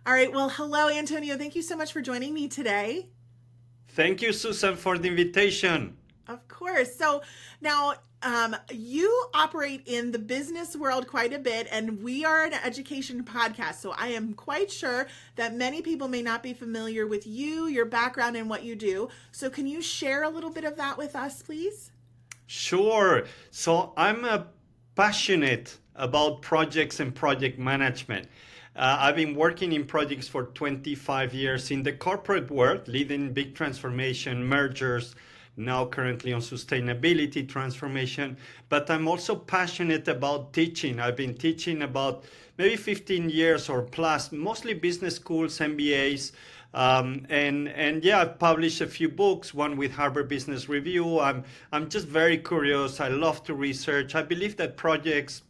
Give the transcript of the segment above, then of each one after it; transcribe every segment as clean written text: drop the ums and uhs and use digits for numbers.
All right. Well, hello, Antonio. Thank you so much for joining me today. Thank you, Susan, for the invitation. Of course. So now you operate in the business world quite a bit, and we are an education podcast. So I am quite sure that many people may not be familiar with you, your background, and what you do. So can you share a little bit of that with us, please? Sure. So I'm passionate about projects and project management. I've been working in projects for 25 years in the corporate world, leading big transformation, mergers, now currently on sustainability transformation. But I'm also passionate about teaching. I've been teaching about maybe 15 years or plus, mostly business schools, MBAs. And yeah, I've published a few books, one with Harvard Business Review. I'm just very curious. I love to research. I believe that projects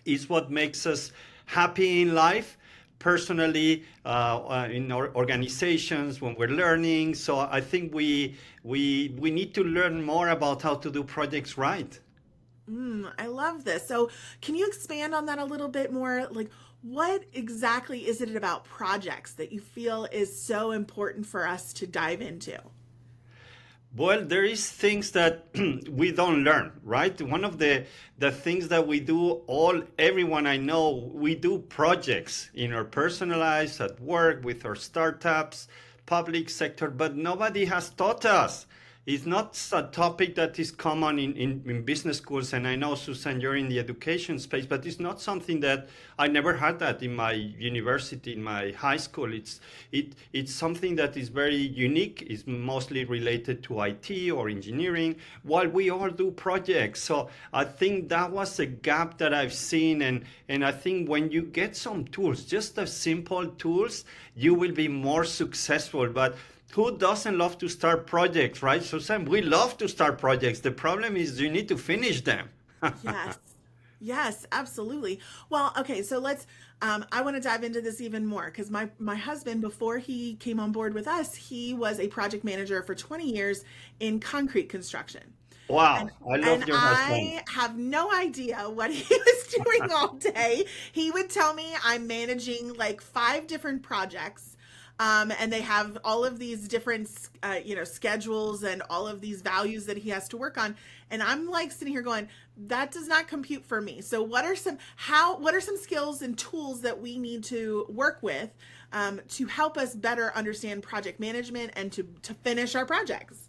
is what makes us happy in life, personally, in our organizations when we're learning. So I think we need to learn more about how to do projects right. I love this. So, can you expand on that a little bit more? Like, what exactly is it about projects that you feel is so important for us to dive into? Well, there is things that we don't learn, right? One of the things that we do, all everyone I know, we do projects in our personal lives, at work, with our startups, public sector, but nobody has taught us. It's not a topic that is common in business schools, and I know, Susan, you're in the education space, but it's not something that I never had that in my university, in my high school. It's something that is very unique. It's mostly related to IT or engineering, while we all do projects. So I think that was a gap that I've seen, and I think when you get some tools, just the simple tools, you will be more successful. But who doesn't love to start projects, right? So Sam, we love to start projects. The problem is you need to finish them. Yes. Yes, absolutely. Well, okay, so let's I want to dive into this even more because my husband before he came on board with us, he was a project manager for 20 years in concrete construction. And Wow, I and love your husband. I have no idea what he was doing all day. He would tell me I'm managing like five different projects. And they have all of these different, schedules and all of these values that he has to work on. And I'm like sitting here going, that does not compute for me. So what are some skills and tools that we need to work with to help us better understand project management and to finish our projects?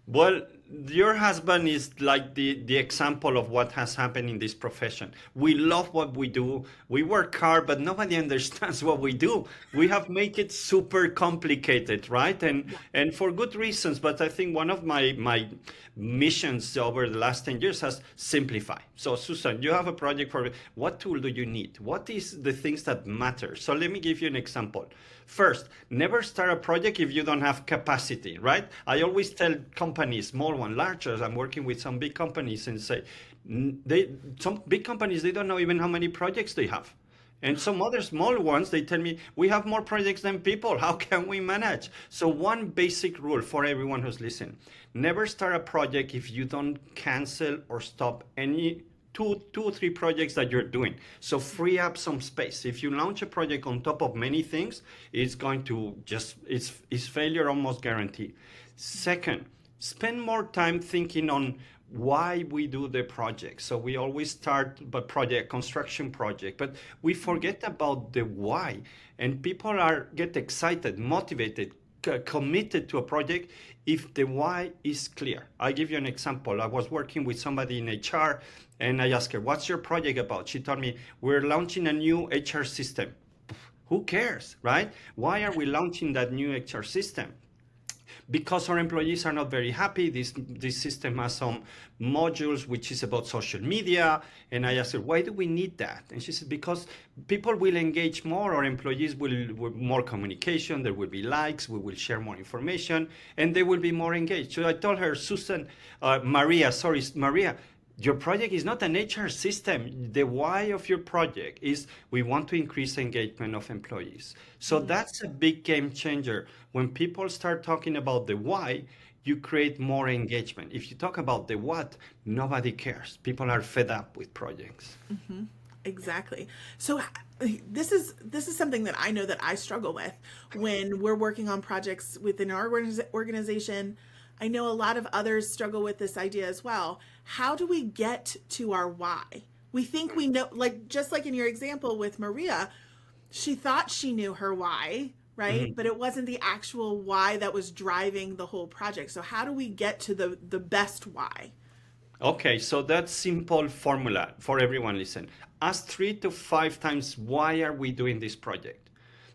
Well, your husband is like the example of what has happened in this profession. We love what we do. We work hard, but nobody understands what we do. We have made it super complicated, right? And for good reasons. But I think one of my missions over the last 10 years has simplify. So Susan, you have a project for what tool do you need? What is the things that matter? So let me give you an example. First, never start a project if you don't have capacity, right? I always tell companies, small one, larger, I'm working with some big companies and say, some big companies, they don't know even how many projects they have. And some other small ones, they tell me, we have more projects than people. How can we manage? So one basic rule for everyone who's listening, never start a project if you don't cancel or stop any two or three projects that you're doing. So free up some space. If you launch a project on top of many things, it's going to just, it's failure almost guaranteed. Second, spend more time thinking on why we do the project. So we always start a project, construction project, but we forget about the why. And people are get excited, motivated, committed to a project if the why is clear. I give you an example. I was working with somebody in HR and I asked her, what's your project about? She told me, we're launching a new HR system. Who cares, right? Why are we launching that new HR system? Because our employees are not very happy. This system has some modules which is about social media. And I asked her, why do we need that? And she said, because people will engage more, our employees will more communication, there will be likes, we will share more information, and they will be more engaged. So I told her, Maria, your project is not an HR system. The why of your project is we want to increase engagement of employees. So that's a big game changer. When people start talking about the why, you create more engagement. If you talk about the what, nobody cares. People are fed up with projects. Exactly. So this is something that I know that I struggle with when we're working on projects within our organization. I know a lot of others struggle with this idea as well. How do we get to our why? We think we know, like just like in your example with Maria, she thought she knew her why, right? Mhm. But it wasn't the actual why that was driving the whole project. So how do we get to the best why? Okay, so that simple formula for everyone listen. Ask 3 to 5 times why are we doing this project?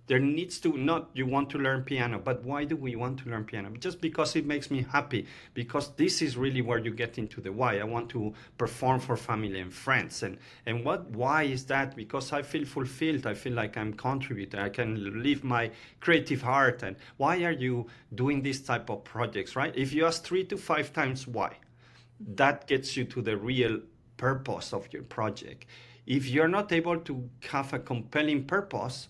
There needs to not you want to learn piano, but why do we want to learn piano? Just because it makes me happy, because this is really where you get into the why. I want to perform for family and friends. And what why is that? Because I feel fulfilled. I feel like I'm contributing. I can live my creative heart. And why are you doing this type of projects, right? If you ask 3 to 5 times why, that gets you to the real purpose of your project. If you're not able to have a compelling purpose,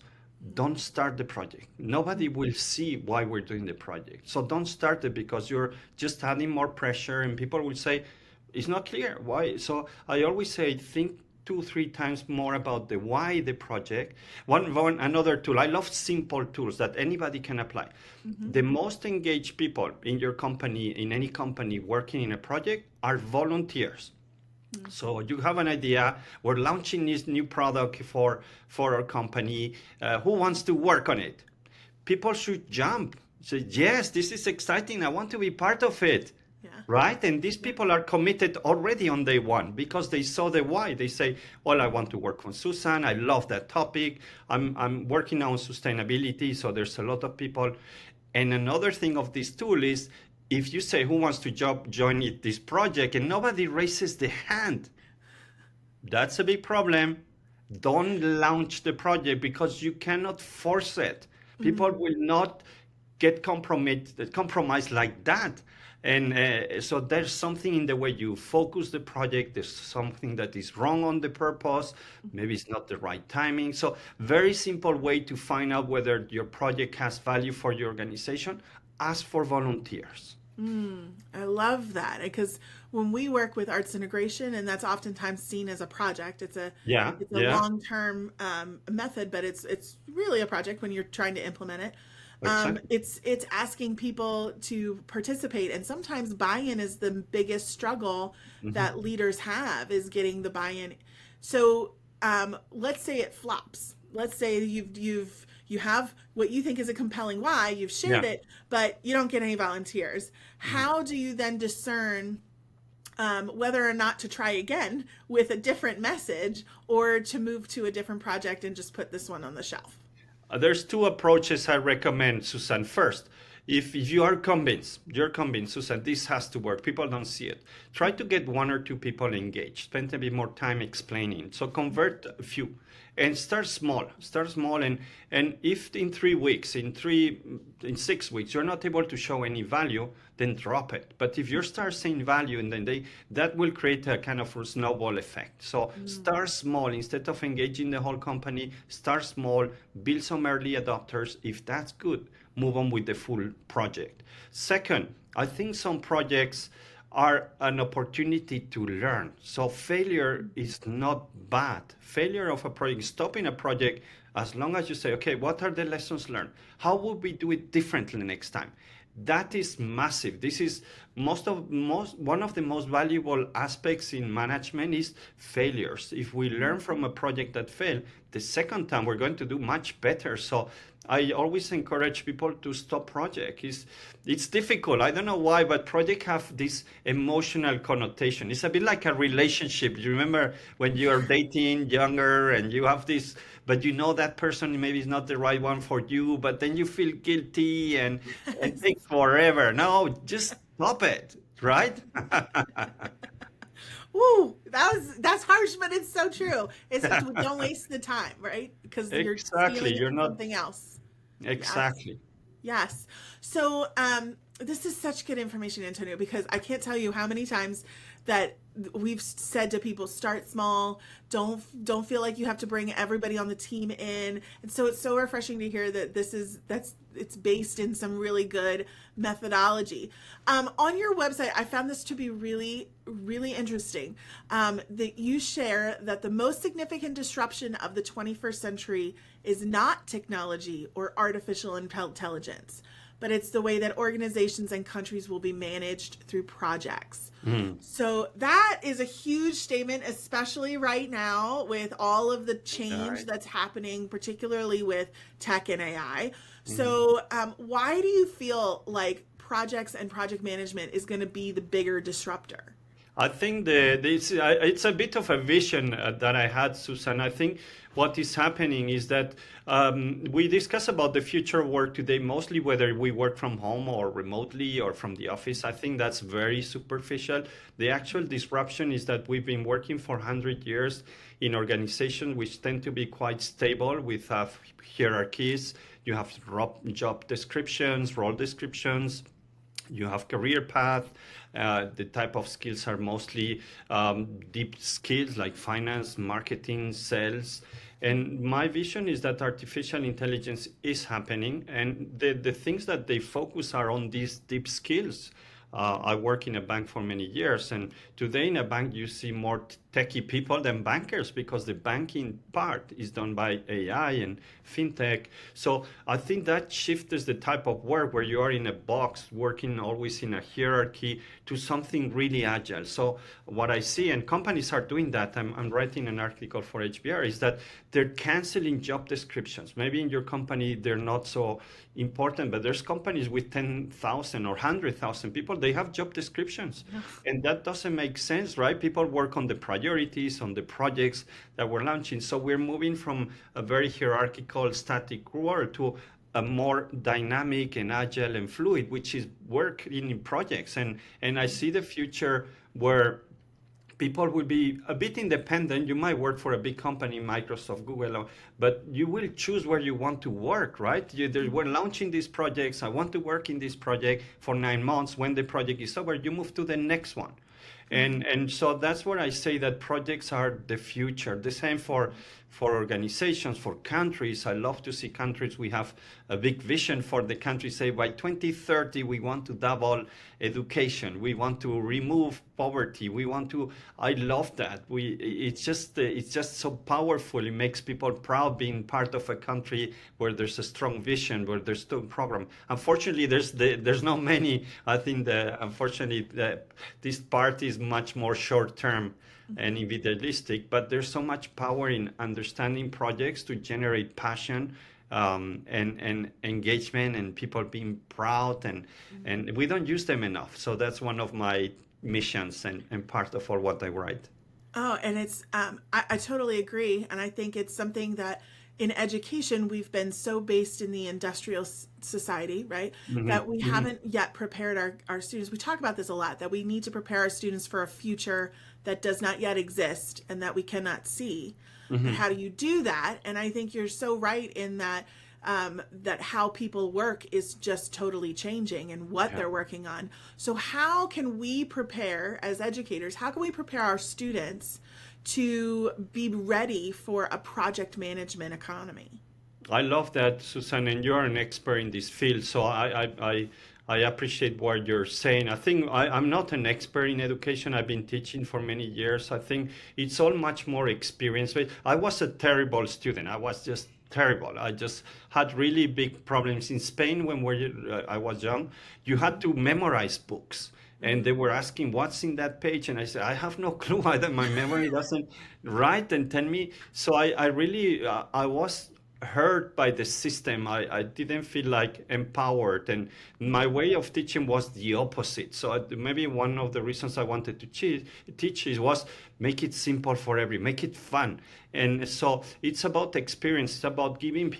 don't start the project. Nobody will see why we're doing the project. So don't start it because you're just adding more pressure and people will say, it's not clear why. So I always say, think 2, 3 times more about the why the project. One another tool. I love simple tools that anybody can apply. Mm-hmm. The most engaged people in your company, in any company working in a project, are volunteers. So you have an idea. We're launching this new product for our company. Who wants to work on it? People should jump. Say, yes, this is exciting. I want to be part of it. Yeah. Right? And these Yeah. people are committed already on day one because they saw the why. They say, well, I want to work on Susan. I love that topic. I'm working now on sustainability. So there's a lot of people. And another thing of this tool is if you say, who wants to join this project and nobody raises the hand, that's a big problem. Don't launch the project because you cannot force it. People Mm-hmm. will not get compromised like that. And so there's something in the way you focus the project. There's something that is wrong on the purpose. Maybe it's not the right timing. So very simple way to find out whether your project has value for your organization. Ask for volunteers. I love that because when we work with arts integration, and that's oftentimes seen as a project, Yeah, it's a yeah, long-term method, but it's really a project when you're trying to implement it. exactly. It's asking people to participate, and sometimes buy-in is the biggest struggle Mhm. that leaders have is getting the buy-in. So let's say it flops. Let's say you have what you think is a compelling why, you've shared Yeah. it, but you don't get any volunteers. How do you then discern whether or not to try again with a different message or to move to a different project and just put this one on the shelf? There's two approaches I recommend, Susan. First, if you're convinced, Susan, this has to work. People don't see it. Try to get 1 or 2 people engaged. Spend a bit more time explaining. So convert a few and start small. Start small, and if in 3 weeks, in 6 weeks, you're not able to show any value, then drop it. But if you start seeing value, and then that will create a kind of a snowball effect. So Mm. start small instead of engaging the whole company. Start small, build some early adopters. If that's good, move on with the full project. Second, I think some projects are an opportunity to learn. So failure is not bad. Failure of a project, stopping a project, as long as you say, okay, what are the lessons learned? How would we do it differently next time? That is massive. This is one of the most valuable aspects in management is failures. If we learn from a project that failed, the second time we're going to do much better. So I always encourage people to stop project. It's difficult. I don't know why, but project have this emotional connotation. It's a bit like a relationship. You remember when you are dating younger and you have this, but you know that person maybe is not the right one for you, but then you feel guilty and Yes. take forever. No, just stop it, right? Woo, that's harsh, but it's so true. It's don't waste the time, right? Because you're Exactly. stealing it You're from not something else. Yes. exactly. Yes. So, this is such good information, Antonio, because I can't tell you how many times that we've said to people, start small. Don't feel like you have to bring everybody on the team in. And so it's so refreshing to hear that that's it's based in some really good methodology. On your website, I found this to be really interesting. That you share that the most significant disruption of the 21st century is not technology or artificial intelligence, but it's the way that organizations and countries will be managed through projects. Mm. So that is a huge statement, especially right now with all of the All change right. that's happening, particularly with tech and AI. Mhm. So, why do you feel like projects and project management is going to be the bigger disruptor? I think it's a bit of a vision that I had, Susan. I think what is happening is that we discuss about the future of work today, mostly whether we work from home or remotely or from the office. I think that's very superficial. The actual disruption is that we've been working for 100 years in organizations which tend to be quite stable with hierarchies. You have job descriptions, role descriptions, you have career path. The type of skills are mostly deep skills like finance, marketing, sales. And my vision is that artificial intelligence is happening, and the things that they focus are on these deep skills. I work in a bank for many years, and today in a bank you see more techie people than bankers because the banking part is done by AI and fintech. So I think that shifts the type of work where you are in a box working always in a hierarchy to something really agile. So what I see, and companies are doing that, I'm writing an article for HBR, is that they're canceling job descriptions. Maybe in your company they're not so important, but there's companies with 10,000 or 100,000 people, they have job descriptions. And that doesn't make sense, right? People work on the priorities, on the projects that we're launching. So we're moving from a very hierarchical, static world to a more dynamic and agile and fluid, which is work in projects. And I see the future where people will be a bit independent. You might work for a big company, Microsoft, Google, but you will choose where you want to work, right? We're launching these projects. I want to work in this project for 9 months. When the project is over, you move to the next one. And so that's where I say that projects are the future. The same for organizations, for countries. I love to see countries. We have a big vision for the country. Say by 2030 we want to double education. We want to remove poverty. We want to. I love that. It's just so powerful. It makes people proud being part of a country where there's a strong vision, where there's strong program. Unfortunately, there's not many. I think unfortunately this part is much more short term and individualistic, but there's so much power in understanding projects to generate passion, and engagement and people being proud, and we don't use them enough. So that's one of my missions and part of all what I write. Oh, and I totally agree. And I think it's something that in education, we've been so based in the industrial society, right? Hmm. That we Hmm. haven't yet prepared our students. We talk about this a lot, that we need to prepare our students for a future that does not yet exist and that we cannot see. But Hmm. how do you do that? And I think you're so right in that that how people work is just totally changing and what Yeah. they're working on. So how can we prepare as educators? How can we prepare our students to be ready for a project management economy? I love that, Susan, and you're an expert in this field. So I appreciate what you're saying. I think I'm not an expert in education. I've been teaching for many years. I think it's all much more experience. But I was a terrible student. I was just terrible. I just had really big problems in Spain when I was young. You had to memorize books. And they were asking what's in that page, and I said I have no clue. Either my memory doesn't write and tell me. So I really I was hurt by the system. I didn't feel like empowered, and my way of teaching was the opposite. So maybe one of the reasons I wanted to teach is was make it simple for make it fun. And so it's about experience. It's about giving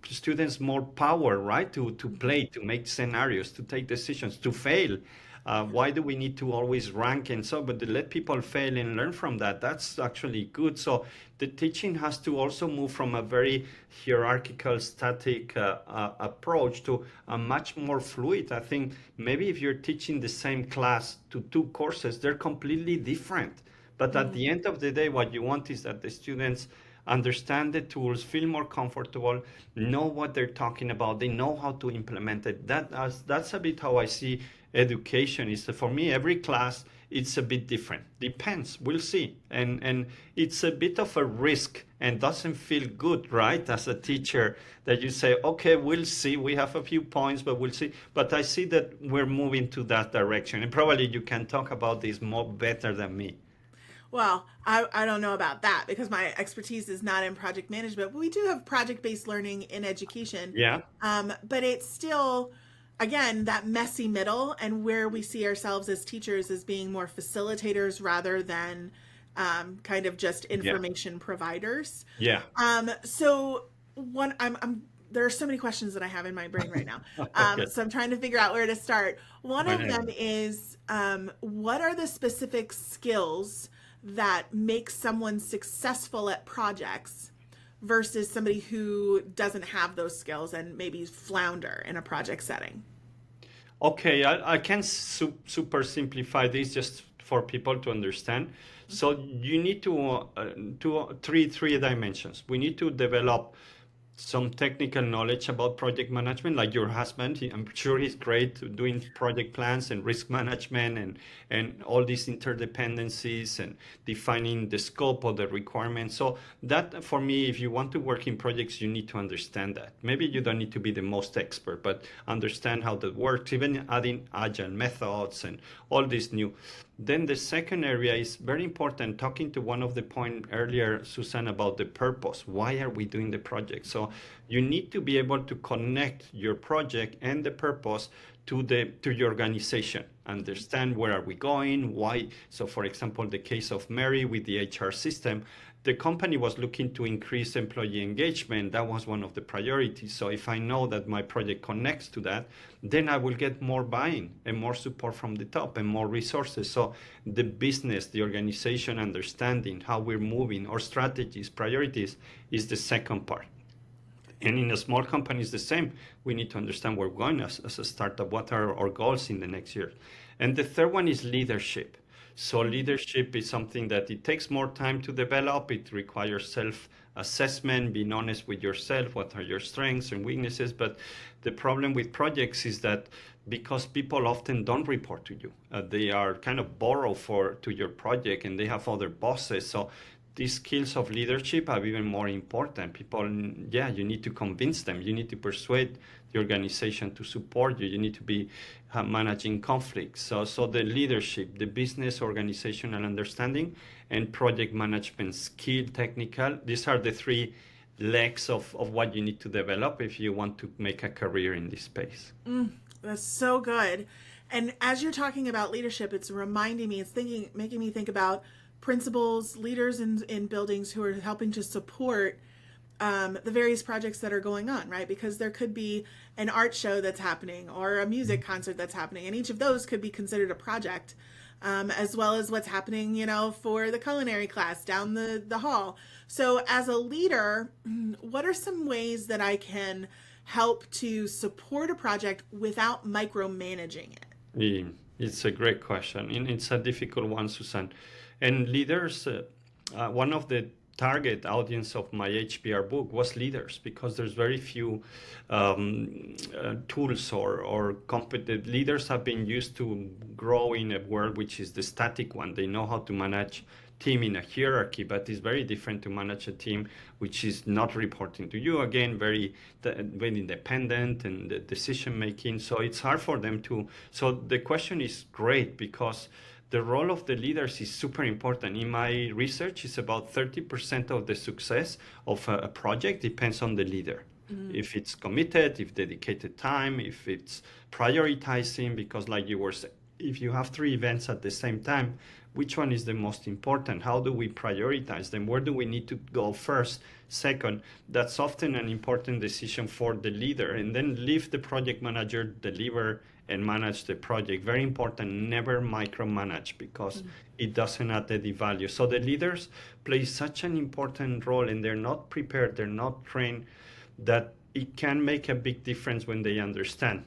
students more power, right? To play, to make scenarios, to take decisions, to fail. Why do we need to always rank and so? But to let people fail and learn from that, that's actually good. So the teaching has to also move from a very hierarchical, static approach to a much more fluid. I think maybe if you're teaching the same class to two courses, they're completely different. But at Mm. the end of the day, what you want is that the students understand the tools, feel more comfortable, know what they're talking about, they know how to implement it. That's a bit how I see education. Is for me, every class it's a bit different. Depends. We'll see. And it's a bit of a risk and doesn't feel good, right? As a teacher, that you say, okay, we'll see. We have a few points, but we'll see. But I see that we're moving to that direction. And probably you can talk about this more better than me. Well, I don't know about that because my expertise is not in project management. But we do have project based learning in education. Yeah. But it's still, again, that messy middle and where we see ourselves as teachers as being more facilitators rather than kind of just Yeah. information providers. Yeah. So one, there are so many questions that I have in my brain right now. Okay. So I'm trying to figure out where to start. One of them Whenever. is what are the specific skills that make someone successful at projects versus somebody who doesn't have those skills and maybe flounder in a project setting? Okay, I can super simplify this just for people to understand. So you need three dimensions. We need to develop some technical knowledge about project management, like your husband. I'm sure he's great doing project plans and risk management and all these interdependencies and defining the scope of the requirements. So that for me, if you want to work in projects, you need to understand that. Maybe you don't need to be the most expert, but understand how that works, even adding agile methods and all these new. Then the second area is very important. Talking to one of the point earlier, Susan, about the purpose. Why are we doing the project? So you need to be able to connect your project and the purpose to your organization. Understand where are we going, why. So for example, the case of Mary with the HR system, the company was looking to increase employee engagement. That was one of the priorities. So if I know that my project connects to that, then I will get more buying and more support from the top and more resources. So the business, the organization understanding how we're moving, our strategies, priorities is the second part. And in a small company, it's the same. We need to understand where we're going as a startup. What are our goals in the next year? And the third one is leadership. So leadership is something that it takes more time to develop. It requires self-assessment, being honest with yourself. What are your strengths and weaknesses? But the problem with projects is that because people often don't report to you, they are kind of borrowed to your project, and they have other bosses. So these skills of leadership are even more important. People, yeah, you need to convince them. You need to persuade the organization to support you. You need to be managing conflicts. So the leadership, the business organizational understanding, and project management skill, technical. These are the three legs of what you need to develop if you want to make a career in this space. That's so good. And as you're talking about leadership, it's reminding me, making me think about principals, leaders in buildings who are helping to support the various projects that are going on, right? Because there could be an art show that's happening or a music concert that's happening, and each of those could be considered a project, as well as what's happening, for the culinary class down the hall. So, as a leader, what are some ways that I can help to support a project without micromanaging it? It's a great question, and it's a difficult one, Susan. And leaders, one of the target audience of my HBR book was leaders, because there's very few tools or competent leaders have been used to grow in a world which is the static one. They know how to manage team in a hierarchy, but it's very different to manage a team which is not reporting to you. Again, very independent and the decision making. So it's hard for them to. So the question is great, because the role of the leaders is super important. In my research, it's about 30% of the success of a project depends on the leader. If it's committed, if dedicated time, if it's prioritizing, because like you were saying, if you have three events at the same time, which one is the most important? How do we prioritize them? Where do we need to go first? Second, that's often an important decision for the leader. And then leave the project manager deliver and manage the project. Very important, never micromanage because it doesn't add any value. So the leaders play such an important role and they're not prepared, they're not trained, that it can make a big difference when they understand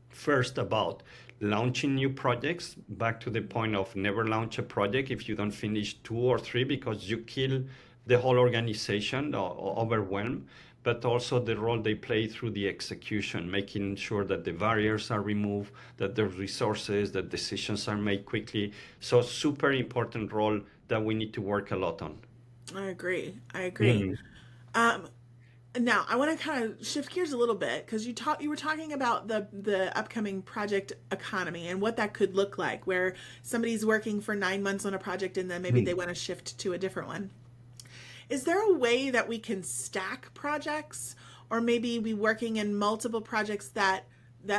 first about launching new projects. Back to the point of never launch a project if you don't finish two or three, because you kill the whole organization or overwhelm. But also the role they play through the execution, making sure that the barriers are removed, that the resources, that decisions are made quickly. So super important role that we need to work a lot on. I agree. I agree. Mm. Um, Now, I want to kind of shift gears a little bit because you were talking about the upcoming project economy and what that could look like, where somebody's working for 9 months on a project and then maybe they want to shift to a different one. Is there a way that we can stack projects, or maybe be working in multiple projects that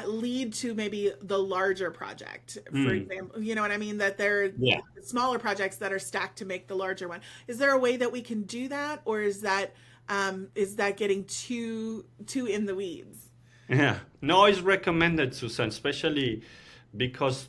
lead to maybe the larger project? For Mm. example, you know what I mean? That they're Yeah. smaller projects that are stacked to make the larger one. Is there a way that we can do that, or is that getting too in the weeds? Yeah, no, it's recommended, Susan, especially because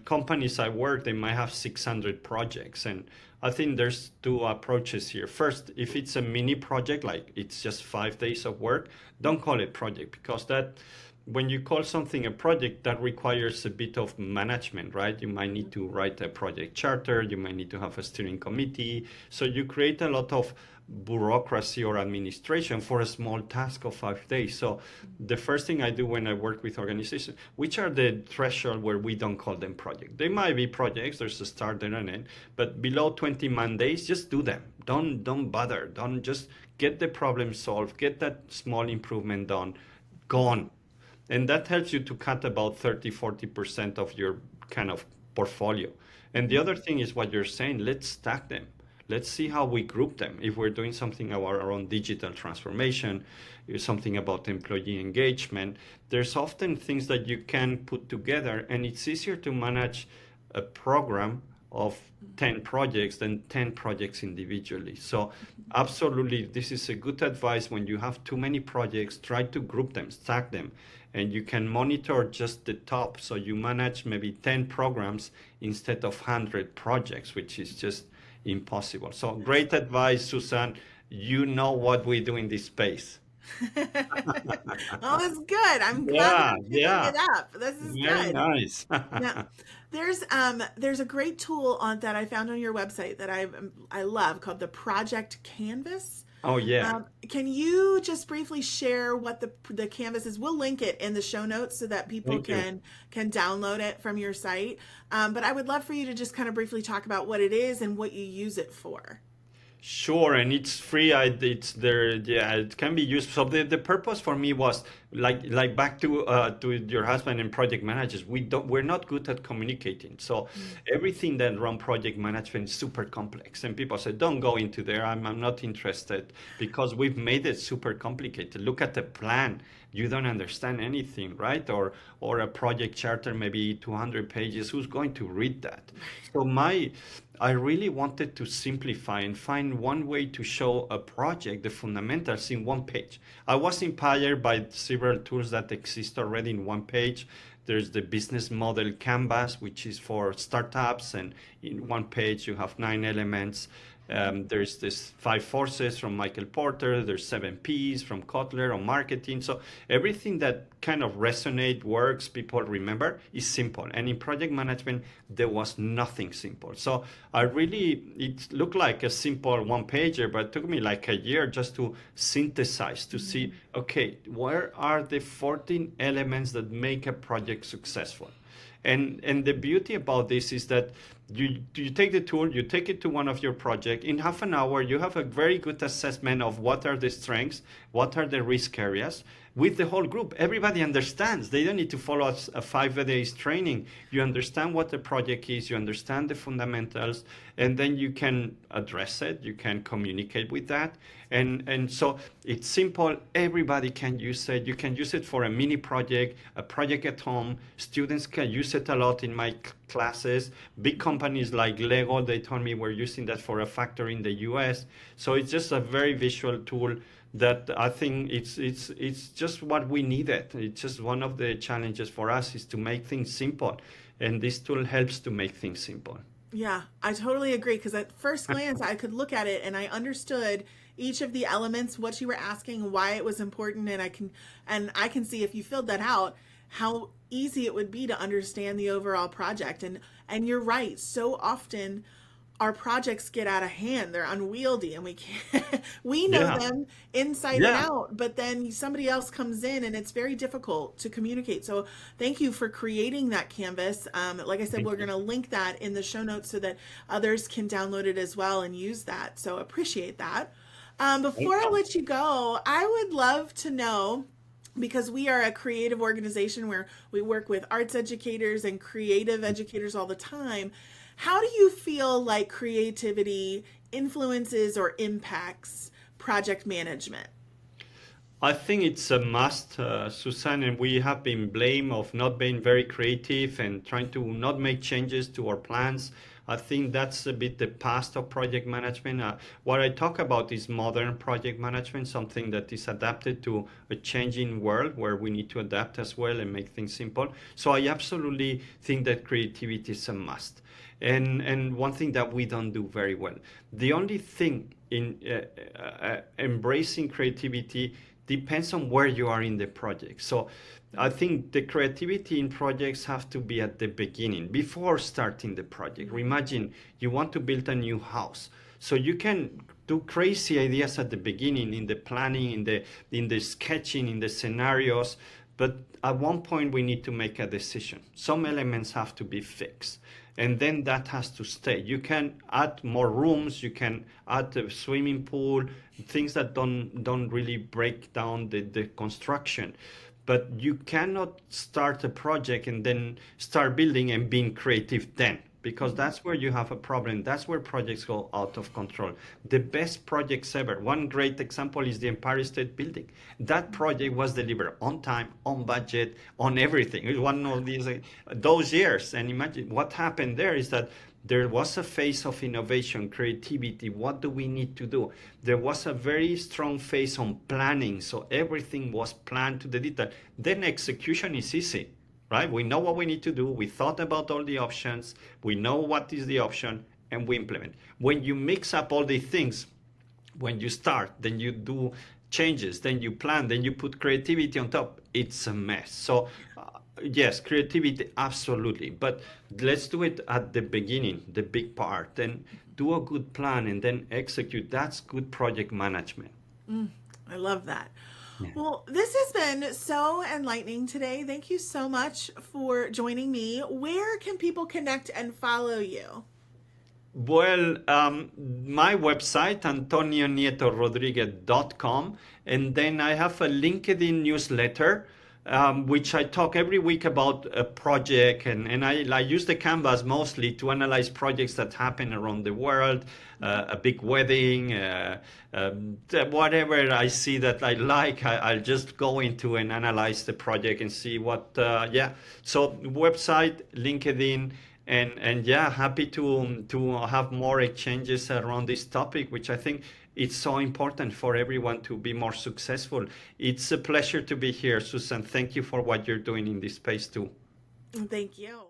companies I work, they might have 600 projects. And I think there's two approaches here. First, if it's a mini project, like it's just 5 days of work, don't call it project, because that, when you call something a project, that requires a bit of management, right? You might need to write a project charter, you might need to have a steering committee. So you create a lot of bureaucracy or administration for a small task of 5 days. So the first thing I do when I work with organizations, which are the threshold where we don't call them projects. They might be projects, there's a start there and end, but below 20 man days, just do them. Don't bother. Don't, just get the problem solved, get that small improvement done, gone. And that helps you to cut about 30-40% of your kind of portfolio. And the other thing is what you're saying, let's stack them. Let's see how we group them. If we're doing something about our own digital transformation, something about employee engagement, there's often things that you can put together, and it's easier to manage a program of 10 projects than 10 projects individually. So absolutely, this is a good advice. When you have too many projects, try to group them, stack them, and you can monitor just the top. So you manage maybe 10 programs instead of 100 projects, which is just impossible. So great advice, Susan. You know what we do in this space. Oh, that's good. I'm glad that Yeah, I'm picking yeah. it up. This is Very good. nice. Now, there's a great tool on that I found on your website that I love, called the Project Canvas. Oh, yeah. Can you just briefly share what the canvas is? We'll link it in the show notes so that people Thank you. can download it from your site. But I would love for you to just kind of briefly talk about what it is and what you use it for. Sure, and it's free. It's there. Yeah, it can be used. So the purpose for me was like back to your husband and project managers. We're not good at communicating. So everything that run project management is super complex, and people say, "Don't go into there. I'm not interested," because we've made it super complicated. Look at the plan. You don't understand anything, right? Or a project charter, maybe 200 pages. Who's going to read that? So I really wanted to simplify and find one way to show a project, the fundamentals in one page. I was inspired by several tools that exist already in one page. There's the business model canvas, which is for startups, and in one page you have 9 elements. There's this 5 forces from Michael Porter. There's 7 Ps from Kotler on marketing. So everything that kind of resonate, works, people remember is simple. And in project management, there was nothing simple. So it looked like a simple one pager, but it took me like a year just to synthesize, to see, okay, where are the 14 elements that make a project successful? And the beauty about this is that you take the tool, you take it to one of your projects. In half an hour, you have a very good assessment of what are the strengths, what are the risk areas, with the whole group. Everybody understands. They don't need to follow a 5 days training. You understand what the project is, you understand the fundamentals, and then you can address it, you can communicate with that. And so it's simple. Everybody can use it. You can use it for a mini project, a project at home. Students can use it a lot in my classes. Big companies like Lego, they told me we're using that for a factory in the US. So it's just a very visual tool that I think it's just what we needed. It's just one of the challenges for us is to make things simple. And this tool helps to make things simple. Yeah, I totally agree because at first glance I could look at it and I understood each of the elements, what you were asking, why it was important, and I can see if you filled that out how easy it would be to understand the overall project. And you're right, so often our projects get out of hand. They're unwieldy and we can't we know Yeah, them inside and yeah. out, but then somebody else comes in and it's very difficult to communicate. So thank you for creating that canvas. Like I said, Thank we're you. going to link that in the show notes so that others can download it as well and use that. So appreciate that. Before I Welcome. let you go, I would love to know, because we are a creative organization where we work with arts educators and creative educators all the time. How do you feel like creativity influences or impacts project management? I think it's a must, Susan, and we have been blamed of not being very creative and trying to not make changes to our plans. I think that's a bit the past of project management. What I talk about is modern project management, something that is adapted to a changing world where we need to adapt as well and make things simple. So I absolutely think that creativity is a must. And one thing that we don't do very well. The only thing in embracing creativity depends on where you are in the project. So I think the creativity in projects have to be at the beginning, before starting the project. Imagine you want to build a new house. So you can do crazy ideas at the beginning in the planning, in the sketching, in the scenarios, but at one point we need to make a decision. Some elements have to be fixed. And then that has to stay. You can add more rooms, you can add a swimming pool, things that don't really break down the construction. But you cannot start a project and then start building and being creative then, because that's where you have a problem. That's where projects go out of control. The best projects ever. One great example is the Empire State Building. That project was delivered on time, on budget, on everything. It was one of those years. And imagine what happened there is that there was a phase of innovation, creativity. What do we need to do? There was a very strong phase on planning. So everything was planned to the detail. Then execution is easy, right? We know what we need to do. We thought about all the options. We know what is the option and we implement. When you mix up all these things, when you start, then you do changes, then you plan, then you put creativity on top, it's a mess. So yes, creativity, absolutely. But let's do it at the beginning, the big part, then do a good plan and then execute. That's good project management. I love that. Yeah. Well, this has been so enlightening today. Thank you so much for joining me. Where can people connect and follow you? Well, my website, antonionieto.rodriguez.com, and then I have a LinkedIn newsletter, which I talk every week about a project, and I use the Canvas mostly to analyze projects that happen around the world, a big wedding, whatever I see that I like, I'll just go into and analyze the project and see what, yeah. So website, LinkedIn, and yeah, happy to have more exchanges around this topic, which I think it's so important for everyone to be more successful. It's a pleasure to be here, Susan. Thank you for what you're doing in this space too. Thank you.